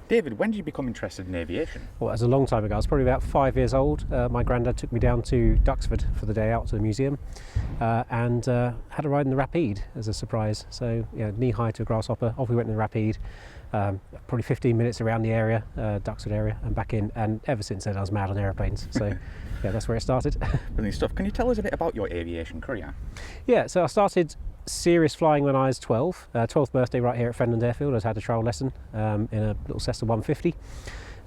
David, when did you become interested in aviation? Well, it was a long time ago. I was probably about 5 years old. My granddad took me down to Duxford for the day out to the museum and had a ride in the Rapide as a surprise. So, knee high to a grasshopper. Off we went in the Rapide. Probably 15 minutes around the area, Duxford area, and back in. And ever since then, I was mad on aeroplanes. So, yeah, that's where it started. Brilliant stuff. Can you tell us a bit about your aviation career? Yeah, so I started serious flying when I was 12. 12th birthday right here at Fenland Airfield. I had a trial lesson in a little Cessna 150.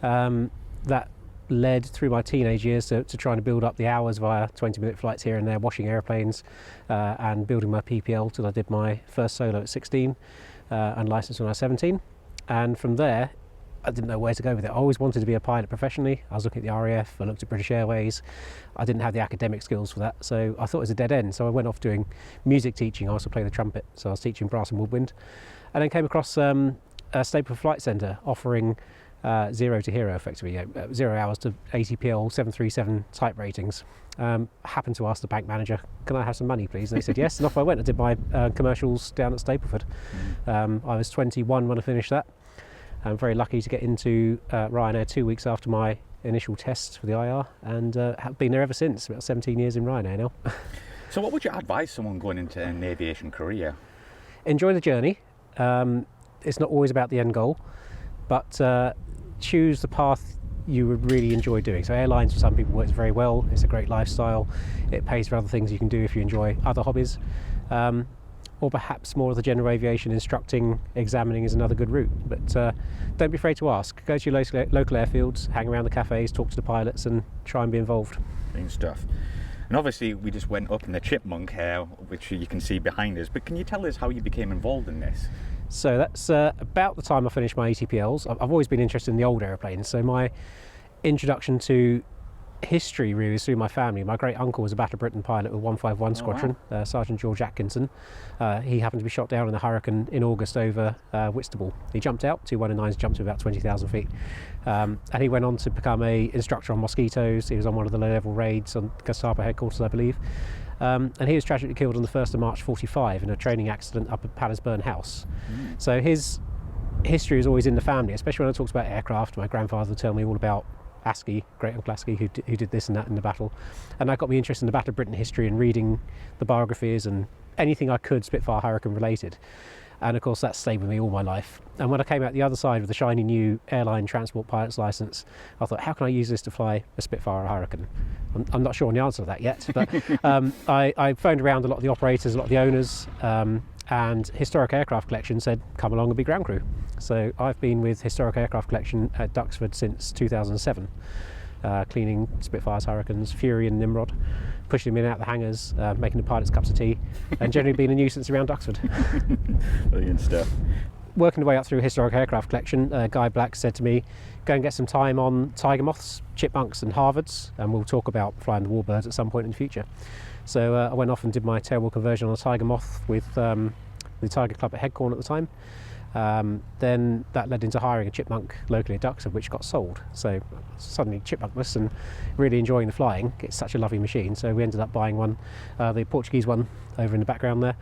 That led through my teenage years to trying to build up the hours via 20-minute flights here and there, washing airplanes and building my PPL till I did my first solo at 16 and licensed when I was 17. And from there, I didn't know where to go with it. I always wanted to be a pilot professionally. I was looking at the RAF, I looked at British Airways. I didn't have the academic skills for that, so I thought it was a dead end. So I went off doing music teaching. I also play the trumpet, so I was teaching brass and woodwind. And then came across a Stapleford Flight Centre offering 0 to hero, effectively, 0 hours to ATPL 737 type ratings. Happened to ask the bank manager, can I have some money please? And they said yes, and off I went. I did my commercials down at Stapleford. I was 21 when I finished that. I'm very lucky to get into Ryanair 2 weeks after my initial test for the IR, and have been there ever since. About 17 years in Ryanair now. So what would you advise someone going into an aviation career? Enjoy the journey. It's not always about the end goal, but choose the path you would really enjoy doing. So airlines for some people works very well. It's a great lifestyle. It pays for other things you can do if you enjoy other hobbies. Or perhaps more of the general aviation, instructing, examining is another good route. But don't be afraid to ask. Go to your local airfields, hang around the cafes, talk to the pilots and try and be involved. Brilliant stuff. And obviously we just went up in the Chipmunk here, which you can see behind us, but can you tell us how you became involved in this? So that's about the time I finished my ATPLs. I've always been interested in the old aeroplanes, so my introduction to history really is through my family. My great uncle was a Battle of Britain pilot with 151 Squadron, wow. Sergeant George Atkinson. He happened to be shot down in a hurricane in August over Whitstable. He jumped out, 219s, jumped to about 20,000 feet. And he went on to become a instructor on Mosquitoes. He was on one of the low-level raids on Gestapo headquarters, I believe. And he was tragically killed on the 1st of March 45 in a training accident up at Pallisburn House. So his history is always in the family, especially when I talked about aircraft. My grandfather would tell me all about Askey, great uncle Askey, who did this and that in the battle, and that got me interested in the Battle of Britain history and reading the biographies and anything I could Spitfire Hurricane related. And of course that stayed with me all my life. And when I came out the other side with the shiny new airline transport pilot's license, I thought, how can I use this to fly a Spitfire or Hurricane? I'm not sure on the answer to that yet, but I phoned around a lot of the operators, a lot of the owners, and Historic Aircraft Collection said, come along and be ground crew. So I've been with Historic Aircraft Collection at Duxford since 2007, cleaning Spitfires, Hurricanes, Fury and Nimrod, pushing them in and out the hangars, making the pilots cups of tea, and generally being a nuisance around Duxford. Brilliant stuff. Working the way up through Historic Aircraft Collection, Guy Black said to me, go and get some time on Tiger Moths, Chipmunks and Harvards, and we'll talk about flying the Warbirds at some point in the future. So I went off and did my tailwheel conversion on a Tiger Moth with the Tiger Club at Headcorn at the time. Then that led into hiring a Chipmunk locally at Duxford, which got sold. So suddenly Chipmunkless and really enjoying the flying. It's such a lovely machine. So we ended up buying one, the Portuguese one over in the background there,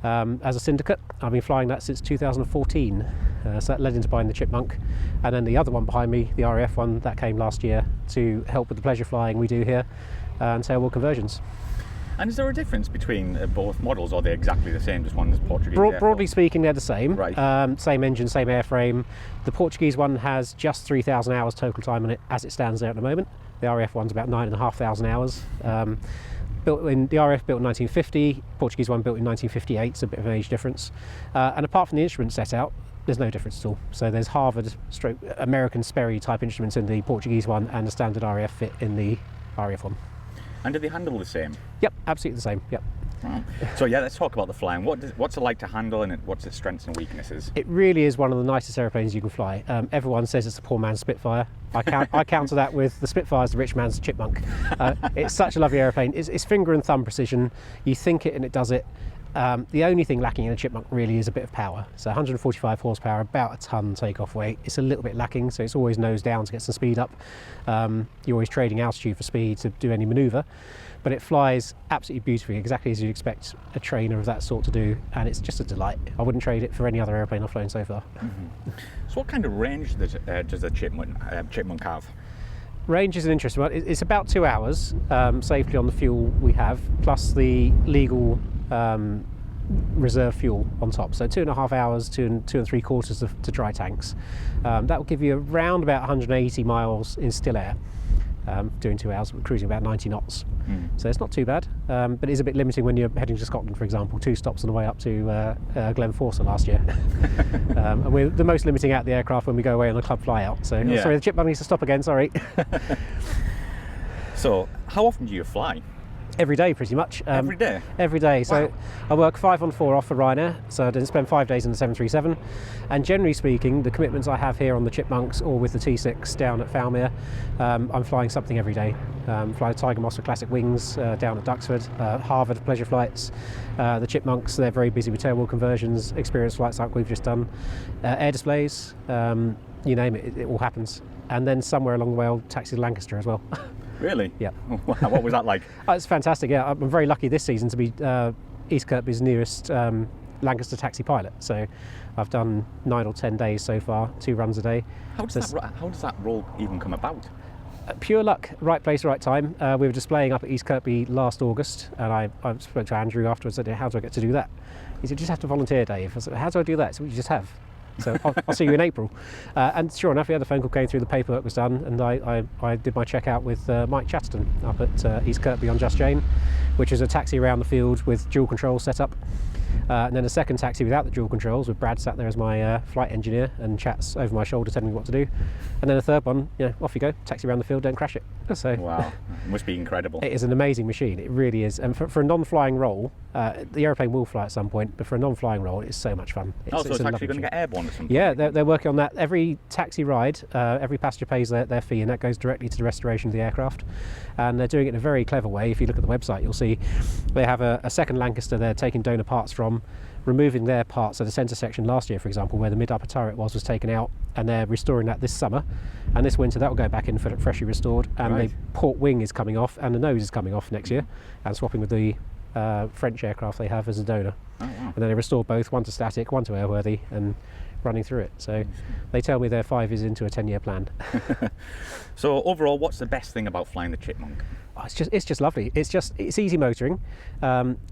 as a syndicate. I've been flying that since 2014. So that led into buying the Chipmunk. And then the other one behind me, the RAF one, that came last year to help with the pleasure flying we do here and tailwheel conversions. And is there a difference between both models, or are they exactly the same, just one is Portuguese? Broadly speaking, they're the same. Right. Same engine, same airframe. The Portuguese one has just 3,000 hours total time on it as it stands there at the moment. The RAF one's about 9,500 hours. Built in the RAF built in 1950, Portuguese one built in 1958, so a bit of an age difference. And apart from the instrument set out, there's no difference at all. So there's Harvard stroke American Sperry type instruments in the Portuguese one and the standard RAF fit in the RAF one. And do they handle the same? Yep, absolutely the same, yep. Wow. So yeah, let's talk about the flying. What's it like to handle, and what's its strengths and weaknesses? It really is one of the nicest airplanes you can fly. Everyone says it's a poor man's Spitfire. I counter that with the Spitfire's the rich man's Chipmunk. It's such a lovely airplane. It's finger and thumb precision. You think it and it does it. The only thing lacking in a Chipmunk really is a bit of power. So 145 horsepower, about a ton takeoff weight. It's a little bit lacking, so it's always nose down to get some speed up. You're always trading altitude for speed to do any manoeuvre, but it flies absolutely beautifully, exactly as you'd expect a trainer of that sort to do, and it's just a delight. I wouldn't trade it for any other airplane I've flown so far. So what kind of range does the Chipmunk have? Range is an interesting one. It's about 2 hours safely on the fuel we have, plus the legal reserve fuel on top. So 2.5 hours to 2 3/4 to dry tanks. That will give you around about 180 miles in still air. Doing 2 hours, cruising about 90 knots. So it's not too bad, but it is a bit limiting when you're heading to Scotland, for example. 2 stops on the way up to Glenforsa last year. And we're the most limiting out the aircraft when we go away on a club fly out. So Yeah. sorry, the Chipmunk needs to stop again, sorry. So how often do you fly? Every day, pretty much. Every day? Every day. So Wow. I work 5 on 4 off for Ryanair, so I didn't spend 5 days in the 737. And generally speaking, the commitments I have here on the Chipmunks or with the T6 down at Falmere, I'm flying something every day. Fly the Tiger Moss for classic wings down at Duxford, Harvard pleasure flights. The Chipmunks, they're very busy with tailwheel conversions, experience flights like we've just done, air displays, you name it, it all happens. And then somewhere along the way I'll taxi to Lancaster as well. Really? Yeah. What was that like? It's fantastic, yeah. I'm very lucky this season to be East Kirkby's nearest Lancaster taxi pilot. So I've done 9 or 10 days so far, 2 runs a day. How does that role even come about? Pure luck, right place, right time. We were displaying up at East Kirkby last August, and I spoke to Andrew afterwards and said, how do I get to do that? He said, you just have to volunteer, Dave. I said, how do I do that? So you just have. So I'll see you in April. And sure enough, we had a phone call came through, the paperwork was done, and I did my checkout with Mike Chatterton up at East Kirkby on Just Jane, which is a taxi around the field with dual controls set up. And then a second taxi without the dual controls, with Brad sat there as my flight engineer and chats over my shoulder telling me what to do. And then a third one, off you go, taxi around the field, don't crash it. So Wow, it must be incredible. it is an amazing machine, it really is. And for a non-flying role, the aeroplane will fly at some point, but for a non-flying role, it's so much fun. So it's a lovely actually going to machine. get airborne or something? Yeah, they're working on that. Every taxi ride, every passenger pays their fee, and that goes directly to the restoration of the aircraft. And they're doing it in a very clever way. If you look at the website, you'll see they have a second Lancaster they're taking donor parts from, removing their parts. So the centre section last year, for example, where the mid-upper turret was taken out, and they're restoring that this summer. And this winter, that will go back in freshly restored. And Right. the port wing is coming off, and the nose is coming off next year, and swapping with the French aircraft they have as a donor. Oh, wow. And then they restore both, one to static, one to airworthy, and running through it. So they tell me they're 5 years into a 10-year plan. So overall, what's the best thing about flying the Chipmunk? Oh, it's just lovely. It's easy motoring.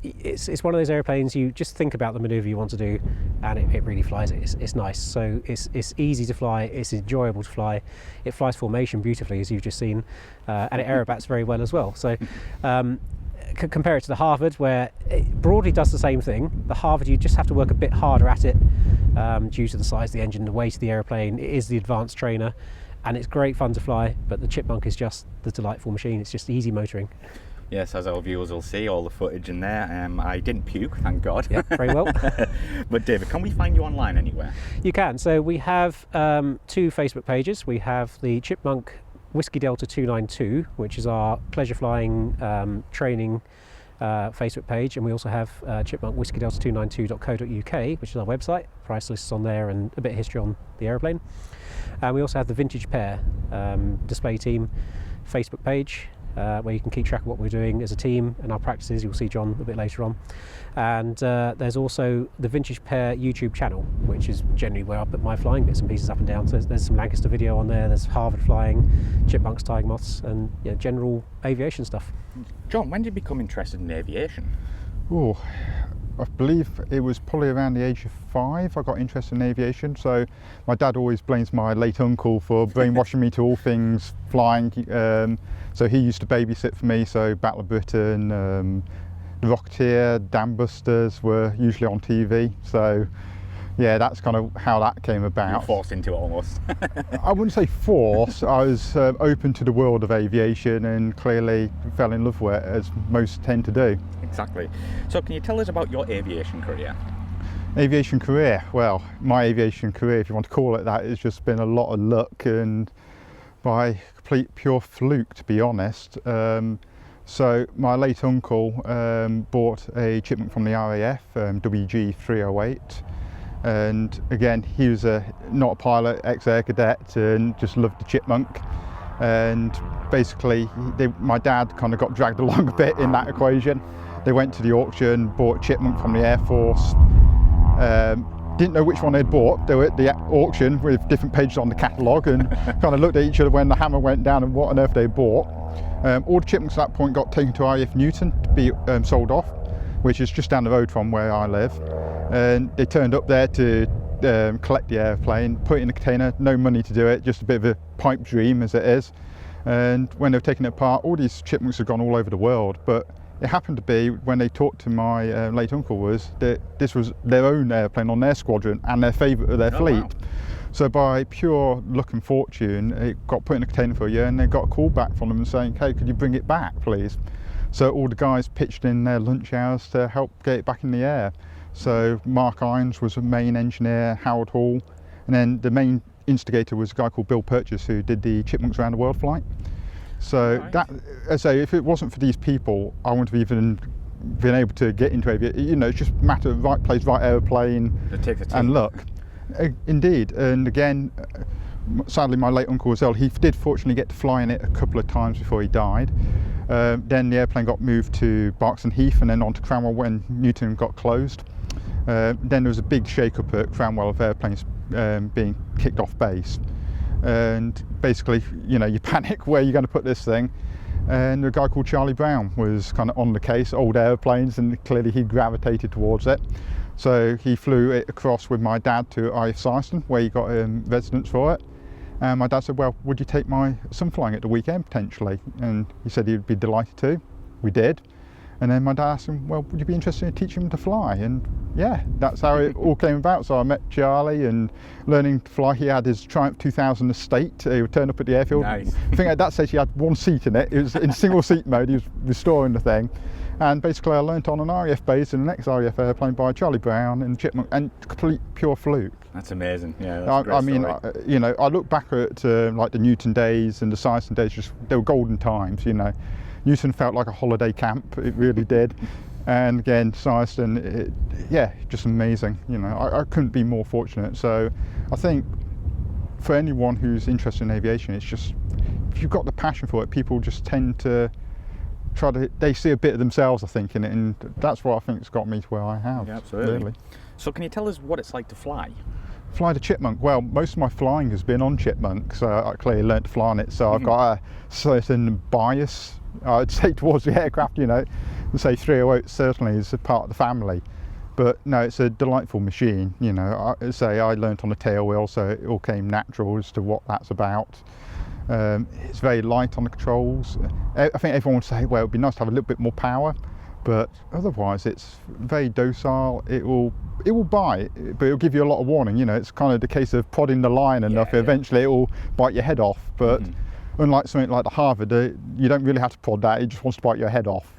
It's one of those airplanes you just think about the manoeuvre you want to do, and it really flies it. It's nice. So it's easy to fly. It's enjoyable to fly. It flies formation beautifully, as you've just seen, and it aerobats very well as well. So. Compare it to the Harvard, where it broadly does the same thing. The Harvard, you just have to work a bit harder at it due to the size of the engine, the weight of the aeroplane. It is the advanced trainer, and it's great fun to fly, but the Chipmunk is just the delightful machine. It's just easy motoring. Yes, as our viewers will see, all the footage in there. I didn't puke, thank God. Yeah, very well. But David, can we find you online anywhere? You can. So we have 2 Facebook pages. We have the Chipmunk Whiskey Delta 292, which is our pleasure flying training Facebook page, and we also have Chipmunk Whiskey Delta 292.co.uk, which is our website. Price lists on there and a bit of history on the aeroplane. And we also have the Vintage Pair display team Facebook page, where you can keep track of what we're doing as a team and our practices. You'll see John a bit later on. And there's also the Vintage Pair YouTube channel, which is generally where I put my flying bits and pieces up and down. So there's some Lancaster video on there, there's Harvard flying, Chipmunks, Tiger Moths, and general aviation stuff. John, when did you become interested in aviation? Oh, I believe it was probably around the age of 5 I got interested in aviation. So my dad always blames my late uncle for brainwashing me to all things flying. So he used to babysit for me, so Battle of Britain, The Rocketeer, Dam Busters were usually on TV. So yeah, that's kind of how that came You were about. forced into it almost. I wouldn't say force, I was open to the world of aviation and clearly fell in love with it, as most tend to do. Exactly. So can you tell us about your aviation career? Aviation career, well, my aviation career, if you want to call it that, has just been a lot of luck and by complete pure fluke, to be honest. So my late uncle bought a Chipmunk from the RAF, WG308, and again he was not a pilot, ex-air cadet, and just loved the Chipmunk. And basically my dad kind of got dragged along a bit in that equation. They went to the auction, bought Chipmunk from the Air Force. Didn't know which one they'd bought. They were at the auction with different pages on the catalogue and kind of looked at each other when the hammer went down and what on earth they bought. All the Chipmunks at that point got taken to RAF Newton to be sold off, which is just down the road from where I live. And they turned up there to collect the airplane, put it in a container, no money to do it, just a bit of a pipe dream as it is. And when they were taking it apart, all these Chipmunks had gone all over the world, but it happened to be, when they talked to my late uncle, was that this was their own airplane on their squadron and their favourite of their fleet. Wow. So by pure luck and fortune, it got put in a container for a year, and they got a call back from them saying, hey, could you bring it back, please? So all the guys pitched in their lunch hours to help get it back in the air. So Mark Irons was the main engineer, Howard Hall, and then the main instigator was a guy called Bill Purchase, who did the Chipmunks Around the World flight. So nice. That, as I say, if it wasn't for these people, I wouldn't have even been able to get into aviation. You know, it's just a matter of right place, right airplane, and luck. Indeed, and again, sadly my late uncle was ill. He did fortunately get to fly in it a couple of times before he died. Then the airplane got moved to Berks and Heath and then on to Cranwell when Newton got closed. Then there was a big shake-up at Cranwell of airplanes being kicked off base. And basically, you know, you panic, where are you going to put this thing? And a guy called Charlie Brown was kind of on the case, old airplanes, and clearly he gravitated towards it. So he flew it across with my dad to IF Syston, where he got residence for it. And my dad said, well, would you take my son flying at the weekend potentially? And he said he'd be delighted to. We did. And then my dad asked him, well, would you be interested in teaching him to fly? And yeah, that's how it all came about. So I met Charlie and learning to fly. He had his Triumph 2000 estate. He would turn up at the airfield. Nice. I think at that stage he had one seat in it. It was in single seat mode. He was restoring the thing. And basically I learnt on an RAF base in an ex-RAF airplane by Charlie Brown and Chipmunk, and complete pure fluke. That's amazing. Yeah, that's a great I mean, story. You know, I look back at like the Newton days and the Syston days. Just they were golden times. You know, Newton felt like a holiday camp. It really did. And again, Syston, yeah, just amazing. You know, I couldn't be more fortunate. So I think for anyone who's interested in aviation, it's just, if you've got the passion for it, people just tend to they see a bit of themselves, I think, in it, and that's what I think has got me to where I have. Yeah, absolutely. Really. So can you tell us what it's like to fly? Fly the Chipmunk? Well, most of my flying has been on Chipmunk, so I clearly learnt to fly on it, so I've got a certain bias, I'd say, towards the aircraft. You know, say 308 certainly is a part of the family, but no, it's a delightful machine. You know, I learnt on a tail wheel, so it all came natural as to what that's about. It's very light on the controls. I think everyone would say, well, it would be nice to have a little bit more power, but otherwise it's very docile. It will bite, but it'll give you a lot of warning. You know, it's kind of the case of prodding the line enough, eventually it will bite your head off. But unlike something like the Harvard, you don't really have to prod that, it just wants to bite your head off.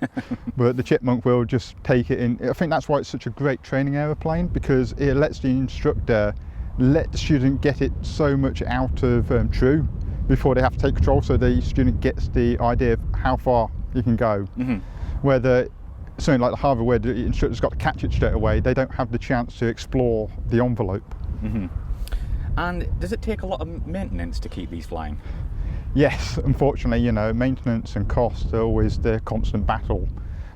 But the Chipmunk will just take it in. I think that's why it's such a great training aeroplane, because it lets the instructor let the student get it so much out of true before they have to take control, so the student gets the idea of how far you can go. Whether something like the Harvard, where the instructor's got to catch it straight away, they don't have the chance to explore the envelope. And does it take a lot of maintenance to keep these flying? Yes, unfortunately, you know, maintenance and cost are always the constant battle.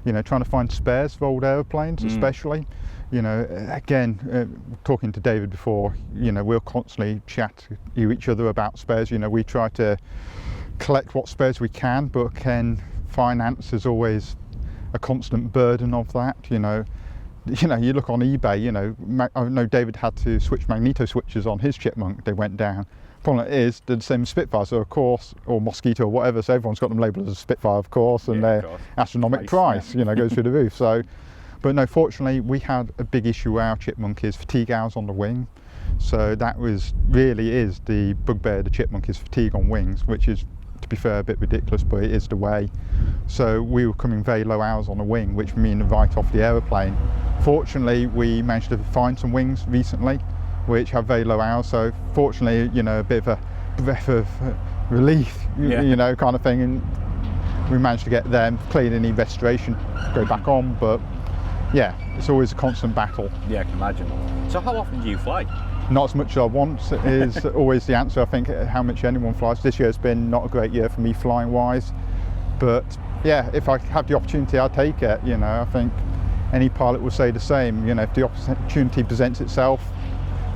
You know, trying to find spares for old airplanes, especially. You know, again, talking to David before, you know, we'll constantly chat to each other about spares. You know, we try to collect what spares we can, but finance is always a constant burden of that. You know, you look on eBay. You know, I know David had to switch magneto switches on his Chipmunk. They went down. Problem is, they're the same as Spitfire, so of course, or Mosquito or whatever. So everyone's got them labelled as a Spitfire, of course, and their astronomical price, you know, goes through the roof. So. But no, fortunately, we had a big issue with our Chipmunk is fatigue hours on the wing. So that really is the bugbear of the Chipmunk, is fatigue on wings, which is, to be fair, a bit ridiculous, but it is the way. So we were coming very low hours on the wing, which mean right off the aeroplane. Fortunately, we managed to find some wings recently, which have very low hours. So fortunately, you know, a bit of a breath of relief, you know, kind of thing. And we managed to get them, cleared any restoration, go back on, but yeah, it's always a constant battle. Yeah, I can imagine. So how often do you fly? Not as much as I want is always the answer. I think how much anyone flies. This year has been not a great year for me flying wise, but yeah, if I have the opportunity, I'll take it. You know, I think any pilot will say the same. You know, if the opportunity presents itself,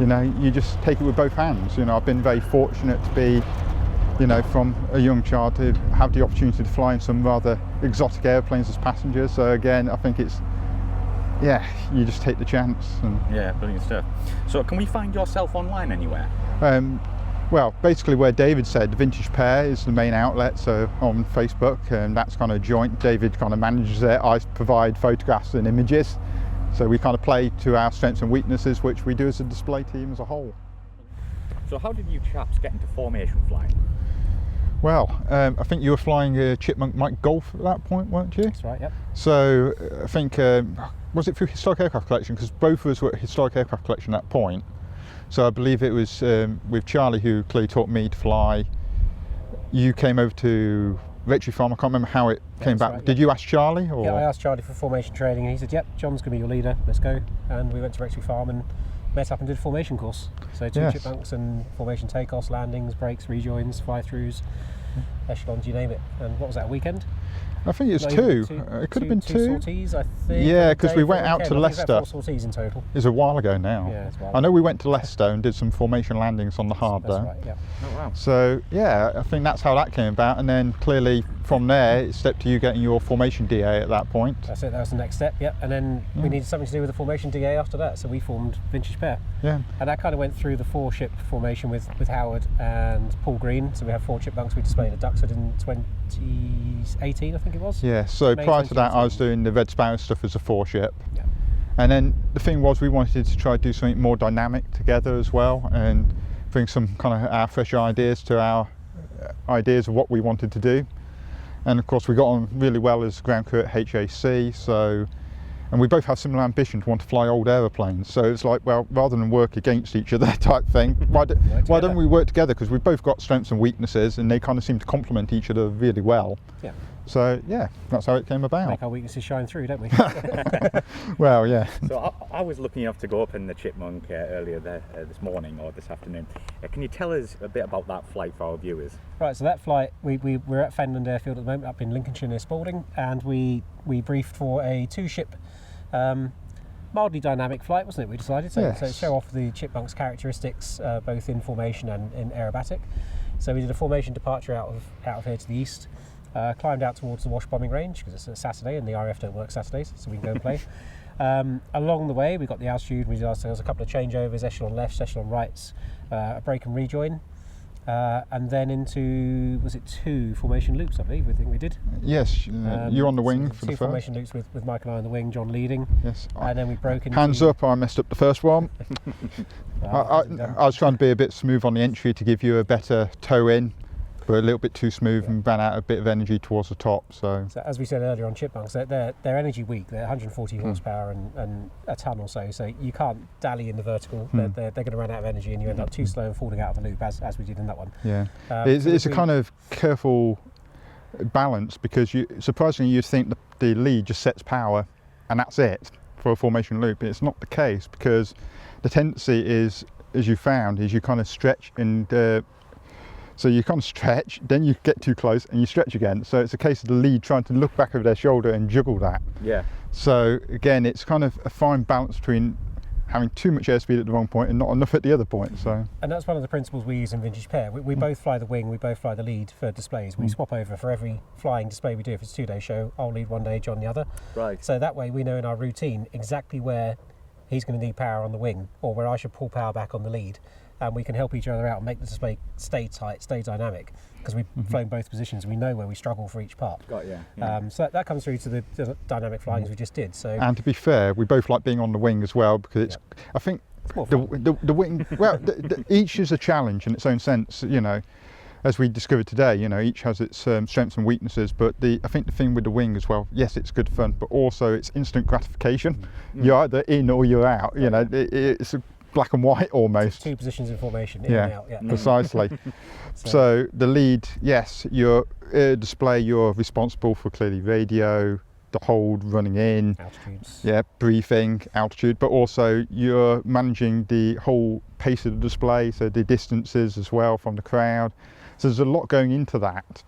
you know, you just take it with both hands. You know, I've been very fortunate to be, you know, from a young child to have the opportunity to fly in some rather exotic airplanes as passengers. So again, I think it's, yeah, you just take the chance. And yeah, brilliant stuff. So can we find yourself online anywhere? Well, basically where David said, the Vintage Pair is the main outlet, so on Facebook, and that's kind of joint. David kind of manages it, I provide photographs and images. So we kind of play to our strengths and weaknesses, which we do as a display team as a whole. So how did you chaps get into formation flying? Well, I think you were flying a Chipmunk Mike Golf at that point, weren't you? That's right, yep. So I think, was it through Historic Aircraft Collection? Because both of us were at Historic Aircraft Collection at that point. So I believe it was with Charlie, who clearly taught me to fly. You came over to Rectory Farm. I can't remember how it came back. Right, Did you ask Charlie? Or? Yeah, I asked Charlie for formation training, and he said, "Yep, John's going to be your leader. Let's go." And we went to Rectory Farm and met up and did a formation course. So two Chipmunks and formation takeoffs, landings, brakes, rejoins, fly-throughs, echelons, you name it. And what was that, a weekend? I think it was two. It could have been two. Sorties, I think. Yeah, because we went out to Leicester. About 4 sorties in total. It was a while ago now. Yeah, it's a while I know we went to Leicester and did some formation landings on the hard That's though. right, yeah. Oh wow. So yeah, I think that's how that came about, and then clearly from there it stepped to you getting your formation DA at that point. That's it, that was the next step, yep. And then we needed something to do with the formation DA after that, so we formed Vintage Pair. Yeah. And that kind of went through the 4-ship formation with Howard and Paul Green. So we have 4 Chipmunks we displayed at Duxford in 2018, I think it was. Yeah, so May prior to that 2018. I was doing the Red Sparrow stuff as a 4-ship. Yeah. And then the thing was, we wanted to try to do something more dynamic together as well, and bring some kind of our fresh ideas to our ideas of what we wanted to do. And of course we got on really well as ground crew at HAC, so, and we both have similar ambition to want to fly old aeroplanes. So it's like, well, rather than work against each other type thing, why don't we work together? Because we've both got strengths and weaknesses, and they kind of seem to complement each other really well. Yeah. So yeah, that's how it came about. Make our weaknesses shine through, don't we? Well, yeah. So I was lucky enough to go up in the Chipmunk earlier this morning or this afternoon. Can you tell us a bit about that flight for our viewers? Right, so that flight, we're at Fenland Airfield at the moment, up in Lincolnshire near Spalding, and we briefed for a 2-ship mildly dynamic flight, wasn't it? We decided so show off the Chipmunk's characteristics, both in formation and in aerobatic. So we did a formation departure out of here to the east. Climbed out towards the wash bombing range because it's a Saturday and the RAF don't work Saturdays, so we can go and play. Along the way, we got the altitude. There was a couple of changeovers, echelon lefts, echelon rights, a break and rejoin, and then into, was it 2 formation loops? I believe we did. Yes, you're on the wing so for the 2 first. formation loops with Mike and I on the wing, John leading. Yes. And then we broke into. Hands up! I messed up the first one. I was trying to be a bit smooth on the entry to give you a better toe in, but a little bit too smooth and ran out a bit of energy towards the top. So as we said earlier on Chipmunks, they're energy weak. They're 140 horsepower and a ton or so. So you can't dally in the vertical. They're going to run out of energy, and you end up too slow and falling out of a loop, as we did in that one. Yeah, it's a kind of careful balance, because surprisingly you'd think the lead just sets power and that's it for a formation loop. It's not the case, because the tendency is, as you found, is you kind of stretch and. So you kind of stretch, then you get too close and you stretch again. So it's a case of the lead trying to look back over their shoulder and juggle that. Yeah. So again, it's kind of a fine balance between having too much airspeed at the wrong point and not enough at the other point. So. And that's one of the principles we use in Vintage Pair. We both fly the wing, we both fly the lead for displays. We swap over for every flying display we do. If it's a 2-day show, I'll lead one day, John the other. Right. So that way we know in our routine exactly where he's going to need power on the wing, or where I should pull power back on the lead. And we can help each other out and make the display stay tight, stay dynamic, because we've flown both positions. We know where we struggle for each part. Got you. Yeah. So that comes through to the dynamic flying as we just did. So. And to be fair, we both like being on the wing as well, because it's. I think the wing. Well, each is a challenge in its own sense. You know, as we discovered today, you know, each has its strengths and weaknesses. But I think the thing with the wing as well, yes, it's good fun, but also it's instant gratification. You're either in or you're out. You know, it's a black and white almost. Two positions in formation, in and out. Yeah, precisely. So the lead, yes, your display, you're responsible for clearly radio, the hold, running in, altitudes, briefing, altitude, but also you're managing the whole pace of the display, so the distances as well from the crowd. So there's a lot going into that.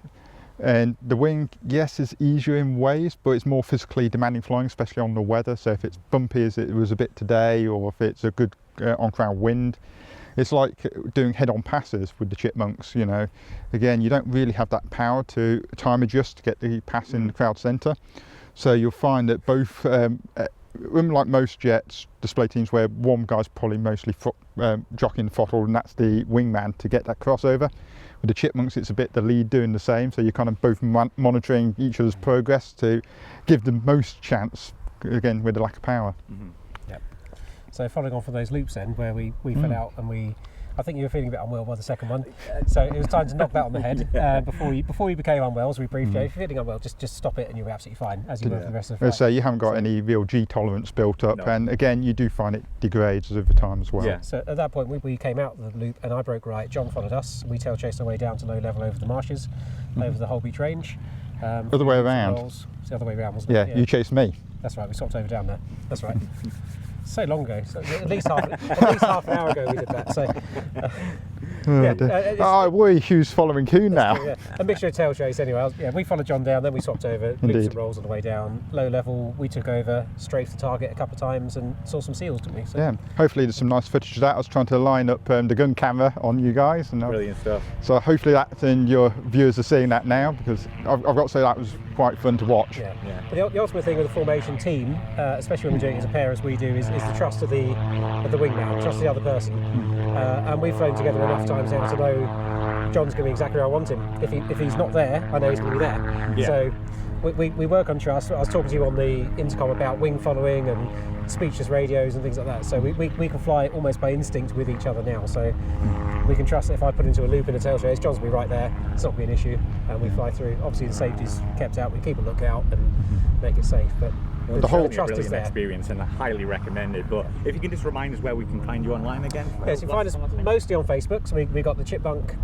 And the wing, yes, is easier in ways, but it's more physically demanding flying, especially on the weather. So if it's bumpy as it was a bit today, or if it's a good on-crowd wind, it's like doing head-on passes with the Chipmunks, you know. Again, you don't really have that power to time adjust to get the pass in the crowd centre. So you'll find that both, unlike most jets, display teams where one guy's probably mostly jockeying the throttle, and that's the wingman to get that crossover. With the Chipmunks, it's a bit the lead doing the same, so you're kind of both monitoring each other's progress to give the most chance, again, with the lack of power. Yep. So following on from those loops then, where we fell out and I think you were feeling a bit unwell by the second one, so it was time to knock that on the head. Before you became unwell, as we briefed you, if you're feeling unwell, just stop it and you'll be absolutely fine, as you will for the rest of the flight. So you haven't got any real G tolerance built up, and again, you do find it degrades over time as well. Yeah. So at that point, we came out of the loop and I broke right. Jon followed us. We tail chased our way down to low level over the marshes, over the Holbeach Range. Other way around. It's the other way around, wasn't it? Yeah, you chased me. That's right. We swapped over down there. That's right. So long ago, so at least half an hour ago we did that. So, I worry who's following who now. True, a mixture of tail chase anyway. We followed Jon down, then we swapped over, loops and rolls on the way down. Low level, we took over, strafed the target a couple of times and saw some seals, didn't we? So. Yeah, hopefully there's some nice footage of that. I was trying to line up the gun camera on you guys. And brilliant stuff. So hopefully that and your viewers are seeing that now, because I've got to say that was quite fun to watch. Yeah. But the ultimate thing with a formation team, especially when we're doing it as a pair as we do, is the trust of the wingman, trust the other person. And we've flown together enough times now to know Jon's going to be exactly where I want him. If he's not there, I know he's going to be there. Yeah. So we work on trust. I was talking to you on the intercom about wing following and speechless radios and things like that. So we can fly almost by instinct with each other now. So we can trust that if I put into a loop in a tail chase, Jon's will be right there. It's not going to be an issue, and we fly through. Obviously the safety's kept out. We keep a lookout and make it safe. But the whole trust is there. Experience and highly recommended. But if you can just remind us where we can find you online again. Yes, you can find us mostly on Facebook. So we got the Chipmunk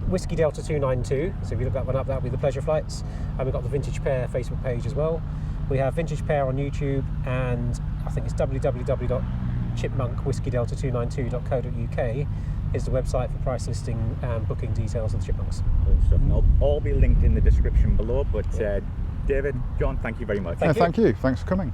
Whiskey Delta 292. So if you look that one up, that'll be the Pleasure Flights. And we've got the Vintage Pair Facebook page as well. We have Vintage Pair on YouTube, and I think it's www.chipmunkwhiskeydelta292.co.uk is the website for price listing and booking details of the Chipmunks. It'll all be linked in the description below. But David, Jon, thank you very much. Thank you. Thanks for coming.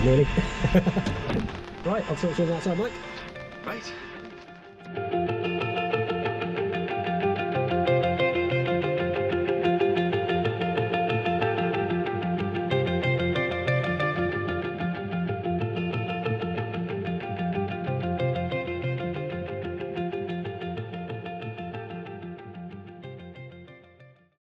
Nearly. Right, I'll talk to you on the outside, Mike. Right.